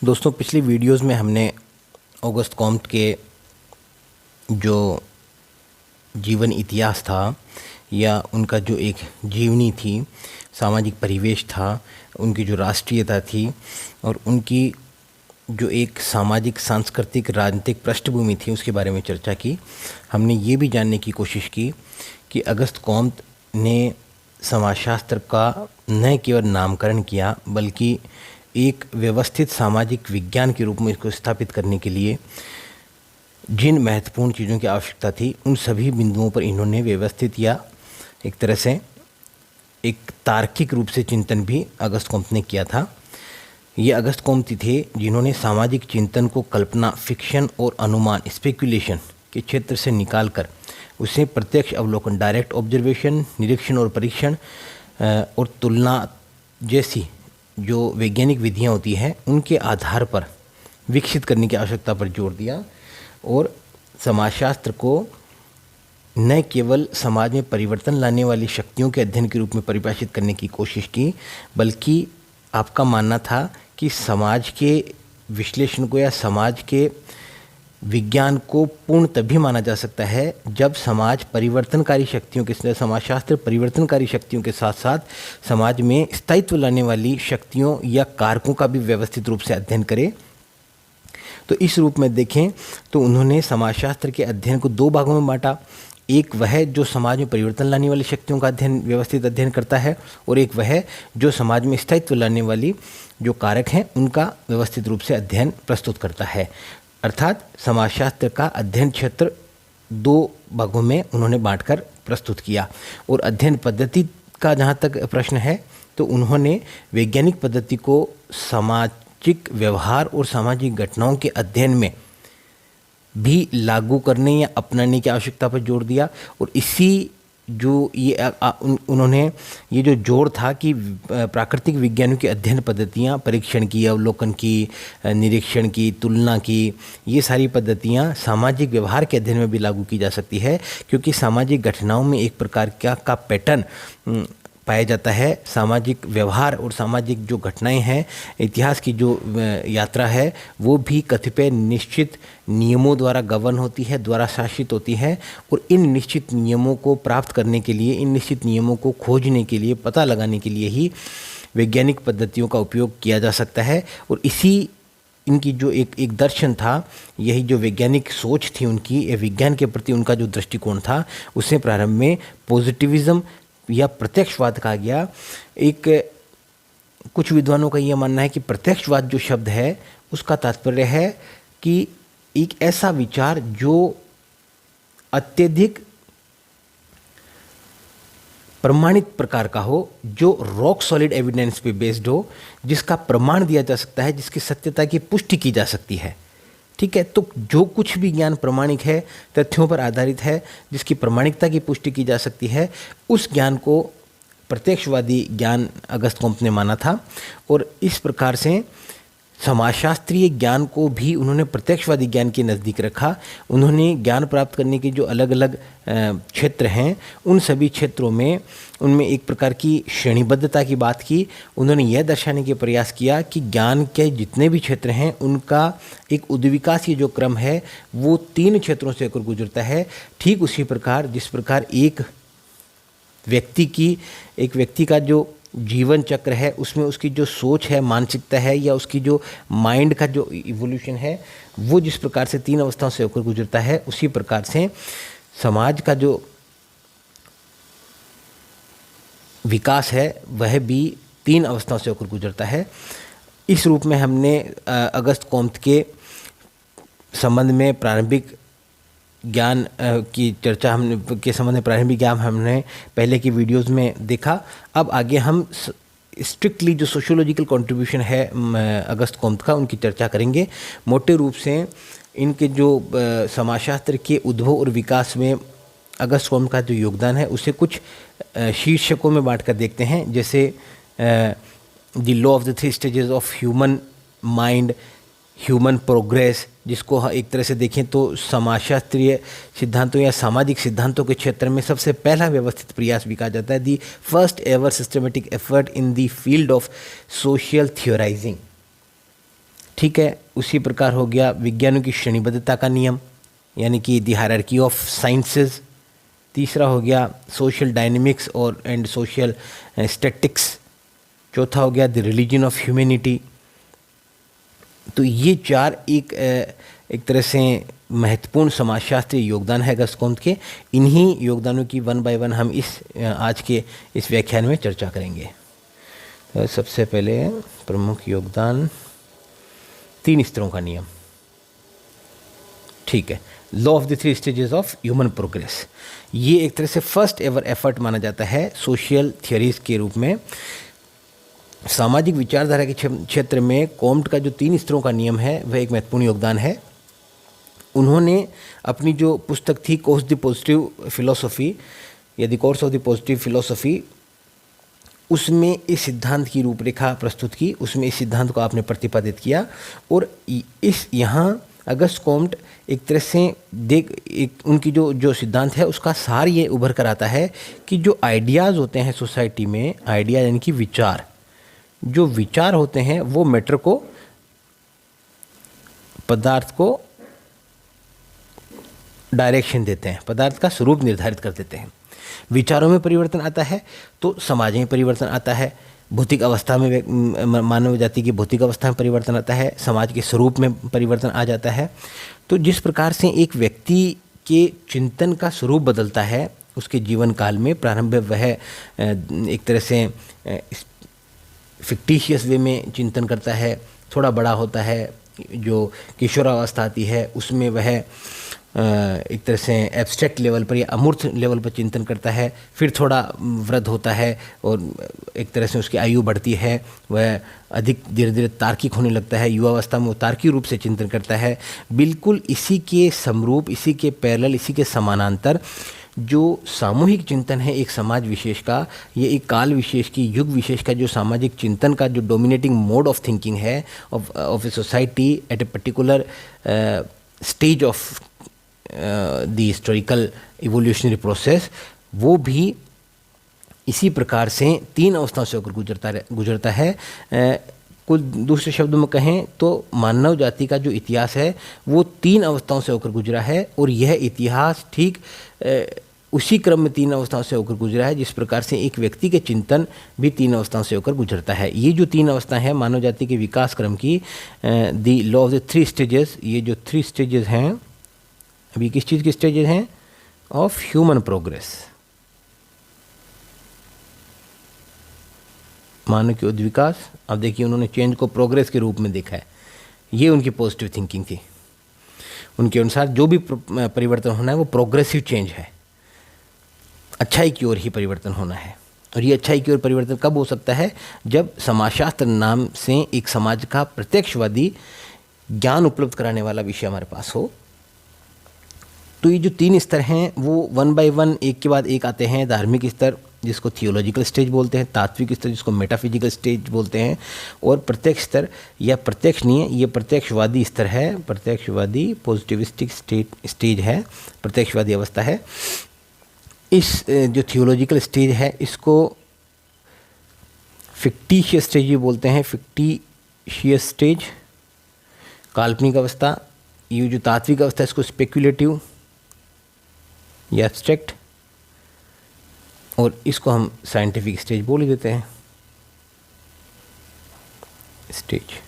दोस्तों, पिछली वीडियोस में हमने ऑगस्ट कॉम्ट के जो जीवन इतिहास था या उनका जो एक जीवनी थी, सामाजिक परिवेश था, उनकी जो राष्ट्रीयता थी और उनकी जो एक सामाजिक, सांस्कृतिक, राजनीतिक पृष्ठभूमि थी उसके बारे में चर्चा की। हमने ये भी जानने की कोशिश की कि ऑगस्ट कॉम्ट ने समाजशास्त्र का न केवल नामकरण किया बल्कि एक व्यवस्थित सामाजिक विज्ञान के रूप में इसको स्थापित करने के लिए जिन महत्वपूर्ण चीज़ों की आवश्यकता थी उन सभी बिंदुओं पर इन्होंने व्यवस्थित या एक तरह से एक तार्किक रूप से चिंतन भी ऑगस्ट कॉम्ट ने किया था। ये ऑगस्ट कॉम्ट थे जिन्होंने सामाजिक चिंतन को कल्पना, फिक्शन और अनुमान, स्पेकुलेशन के क्षेत्र से निकालकर उसे प्रत्यक्ष अवलोकन, डायरेक्ट ऑब्जर्वेशन, निरीक्षण और परीक्षण और तुलना जैसी जो वैज्ञानिक विधियां होती हैं उनके आधार पर विकसित करने की आवश्यकता पर जोर दिया और समाजशास्त्र को न केवल समाज में परिवर्तन लाने वाली शक्तियों के अध्ययन के रूप में परिभाषित करने की कोशिश की, बल्कि आपका मानना था कि समाज के विश्लेषण को या समाज के विज्ञान को पूर्ण तभी माना जा सकता है जब समाज परिवर्तनकारी शक्तियों के समाजशास्त्र परिवर्तनकारी शक्तियों के साथ साथ समाज में स्थायित्व लाने वाली शक्तियों या कारकों का भी व्यवस्थित रूप से अध्ययन करे। तो इस रूप में देखें तो उन्होंने समाजशास्त्र के अध्ययन को दो भागों में बांटा। एक वह जो समाज में परिवर्तन लाने वाली शक्तियों का अध्ययन, व्यवस्थित अध्ययन करता है, और एक वह जो समाज में स्थायित्व लाने वाली जो कारक हैं उनका व्यवस्थित रूप से अध्ययन प्रस्तुत करता है। अर्थात समाजशास्त्र का अध्ययन क्षेत्र दो भागों में उन्होंने बांटकर प्रस्तुत किया। और अध्ययन पद्धति का जहाँ तक प्रश्न है तो उन्होंने वैज्ञानिक पद्धति को सामाजिक व्यवहार और सामाजिक घटनाओं के अध्ययन में भी लागू करने या अपनाने की आवश्यकता पर जोर दिया। और इसी जो ये उन्होंने ये जो जोड़ था कि प्राकृतिक विज्ञानों की अध्ययन पद्धतियाँ, परीक्षण की, अवलोकन की, निरीक्षण की, तुलना की, ये सारी पद्धतियाँ सामाजिक व्यवहार के अध्ययन में भी लागू की जा सकती है, क्योंकि सामाजिक घटनाओं में एक प्रकार का पैटर्न पाया जाता है। सामाजिक व्यवहार और सामाजिक जो घटनाएं हैं, इतिहास की जो यात्रा है, वो भी कतिपय निश्चित नियमों द्वारा गवर्न होती है, द्वारा शासित होती है। और इन निश्चित नियमों को प्राप्त करने के लिए, इन निश्चित नियमों को खोजने के लिए, पता लगाने के लिए ही वैज्ञानिक पद्धतियों का उपयोग किया जा सकता है। और इसी इनकी जो एक दर्शन था, यही जो वैज्ञानिक सोच थी उनकी, विज्ञान के प्रति उनका जो दृष्टिकोण था, उसे प्रारंभ में पॉजिटिविज्म या प्रत्यक्षवाद कहा गया। कुछ विद्वानों का यह मानना है कि प्रत्यक्षवाद जो शब्द है उसका तात्पर्य है कि एक ऐसा विचार जो अत्यधिक प्रमाणित प्रकार का हो, जो रॉक सॉलिड एविडेंस पे बेस्ड हो, जिसका प्रमाण दिया जा सकता है, जिसकी सत्यता की पुष्टि की जा सकती है। ठीक है, तो जो कुछ भी ज्ञान प्रमाणिक है, तथ्यों पर आधारित है, जिसकी प्रमाणिकता की पुष्टि की जा सकती है, उस ज्ञान को प्रत्यक्षवादी ज्ञान ऑगस्ट कॉम्ट ने माना था। और इस प्रकार से समाजशास्त्रीय ज्ञान को भी उन्होंने प्रत्यक्षवादी ज्ञान के नज़दीक रखा। उन्होंने ज्ञान प्राप्त करने के जो अलग अलग क्षेत्र हैं, उन सभी क्षेत्रों में उनमें एक प्रकार की श्रेणीबद्धता की बात की। उन्होंने यह दर्शाने के प्रयास किया कि ज्ञान के जितने भी क्षेत्र हैं उनका एक उद्विकासीय जो क्रम है वो 3 क्षेत्रों से होकर गुजरता है। ठीक उसी प्रकार जिस प्रकार एक व्यक्ति का जो जीवन चक्र है उसमें उसकी जो सोच है, मानसिकता है, या उसकी जो माइंड का जो इवोल्यूशन है, वो जिस प्रकार से 3 अवस्थाओं से होकर गुजरता है, उसी प्रकार से समाज का जो विकास है वह भी 3 अवस्थाओं से होकर गुजरता है। इस रूप में हमने ऑगस्ट कॉम्ट के संबंध में प्रारंभिक ज्ञान की चर्चा के संबंध में प्रारंभिक ज्ञान हमने पहले की वीडियोस में देखा। अब आगे हम स्ट्रिक्टली जो सोशियोलॉजिकल कंट्रीब्यूशन है ऑगस्ट कॉम्ट का, उनकी चर्चा करेंगे। मोटे रूप से इनके जो समाजशास्त्र के उद्भव और विकास में ऑगस्ट कॉम्ट का जो योगदान है उसे कुछ शीर्षकों में बांटकर देखते हैं, जैसे the law of the 3 stages of human mind, human progress, जिसको एक तरह से देखें तो समाजशास्त्रीय सिद्धांतों या सामाजिक सिद्धांतों के क्षेत्र में सबसे पहला व्यवस्थित प्रयास भी कहा जाता है, the first ever systematic effort in the field of social theorizing. ठीक है। उसी प्रकार हो गया विज्ञानों की श्रेणीबद्धता का नियम, यानी कि द हायरार्की ऑफ साइंसेस। तीसरा हो गया सोशल डायनेमिक्स और एंड सोशल स्टैटिक्स। चौथा हो गया द रिलीजन ऑफ ह्यूमैनिटी। तो ये चार एक तरह से महत्वपूर्ण समाजशास्त्रीय योगदान है अगस्त कॉम्ट के। इन्हीं योगदानों की वन बाय वन हम आज के इस व्याख्यान में चर्चा करेंगे। तो सबसे पहले प्रमुख योगदान, 3 स्तरों का नियम। ठीक है, law of the 3 stages of human progress. ये एक तरह से फर्स्ट एवर एफर्ट माना जाता है सोशल थियोरीज के रूप में। सामाजिक विचारधारा के क्षेत्र में कॉम्ट का जो 3 स्तरों का नियम है वह एक महत्वपूर्ण योगदान है। उन्होंने अपनी जो पुस्तक थी कोर्स द पॉजिटिव फिलोसॉफी या the course of the positive philosophy, उसमें इस सिद्धांत की रूपरेखा प्रस्तुत की, उसमें इस सिद्धांत को आपने प्रतिपादित किया। और यहाँ अगस्त कॉम्ट एक तरह से उनकी जो सिद्धांत है उसका सार ये उभर कर आता है कि जो आइडियाज़ होते हैं सोसाइटी में, आइडिया यानी कि विचार, जो विचार होते हैं वो मैटर को, पदार्थ को डायरेक्शन देते हैं, पदार्थ का स्वरूप निर्धारित कर देते हैं। विचारों में परिवर्तन आता है तो समाज में परिवर्तन आता है, भौतिक अवस्था में मानव जाति की भौतिक अवस्था में परिवर्तन आता है, समाज के स्वरूप में परिवर्तन आ जाता है। तो जिस प्रकार से एक व्यक्ति के चिंतन का स्वरूप बदलता है उसके जीवन काल में, प्रारंभ में वह एक तरह से फिक्टिशियस वे में चिंतन करता है, थोड़ा बड़ा होता है, जो किशोरावस्था आती है उसमें वह एक तरह से एब्स्ट्रैक्ट लेवल पर या अमूर्त लेवल पर चिंतन करता है, फिर थोड़ा वृद्ध होता है और एक तरह से उसकी आयु बढ़ती है, वह अधिक धीरे धीरे तार्किक होने लगता है, युवावस्था में वो तार्किक रूप से चिंतन करता है। बिल्कुल इसी के समरूप, इसी के पैरेलल, इसी के समानांतर जो सामूहिक चिंतन है एक समाज विशेष का, ये एक काल विशेष की, युग विशेष का जो सामाजिक चिंतन का जो डोमिनेटिंग मोड ऑफ थिंकिंग है of a society at a particular stage of the historical evolutionary process, वो भी इसी प्रकार से 3 अवस्थाओं से होकर गुजरता है। कुछ दूसरे शब्दों में कहें तो मानव जाति का जो इतिहास है वो 3 अवस्थाओं से होकर गुजरा है, और यह इतिहास ठीक उसी क्रम में 3 अवस्थाओं से होकर गुजरा है जिस प्रकार से एक व्यक्ति के चिंतन भी 3 अवस्थाओं से होकर गुजरता है। ये जो 3 अवस्थाएं हैं मानव जाति के विकास क्रम की, the law of the 3 stages, ये जो 3 स्टेजेस हैं, अभी किस चीज़ के स्टेजेस हैं? ऑफ ह्यूमन प्रोग्रेस, मानव के उद्विकास। अब देखिए उन्होंने चेंज को प्रोग्रेस के रूप में देखा है, ये उनकी पॉजिटिव थिंकिंग थी। उनके अनुसार जो भी परिवर्तन होना है वो प्रोग्रेसिव चेंज है, अच्छाई की ओर ही परिवर्तन होना है। और ये अच्छाई की ओर परिवर्तन कब हो सकता है? जब समाजशास्त्र नाम से एक समाज का प्रत्यक्षवादी ज्ञान उपलब्ध कराने वाला विषय हमारे पास हो। तो ये जो 3 स्तर हैं वो वन बाय वन एक के बाद एक आते हैं। धार्मिक स्तर जिसको थियोलॉजिकल स्टेज बोलते हैं, तात्विक स्तर जिसको मेटाफिजिकल स्टेज बोलते हैं, और प्रत्यक्ष स्तर या प्रत्यक्ष नहीं है, ये प्रत्यक्षवादी स्तर है, प्रत्यक्षवादी पॉजिटिविस्टिक स्टेज है, प्रत्यक्षवादी अवस्था है। इस जो थियोलॉजिकल स्टेज है इसको फिक्टिशियस स्टेज भी बोलते हैं, फिक्टिशियस स्टेज, काल्पनिक अवस्था। ये जो तात्विक अवस्था है इसको स्पेक्युलेटिव या एब्स्ट्रैक्ट, और इसको हम साइंटिफिक स्टेज बोल ही देते हैं, स्टेज।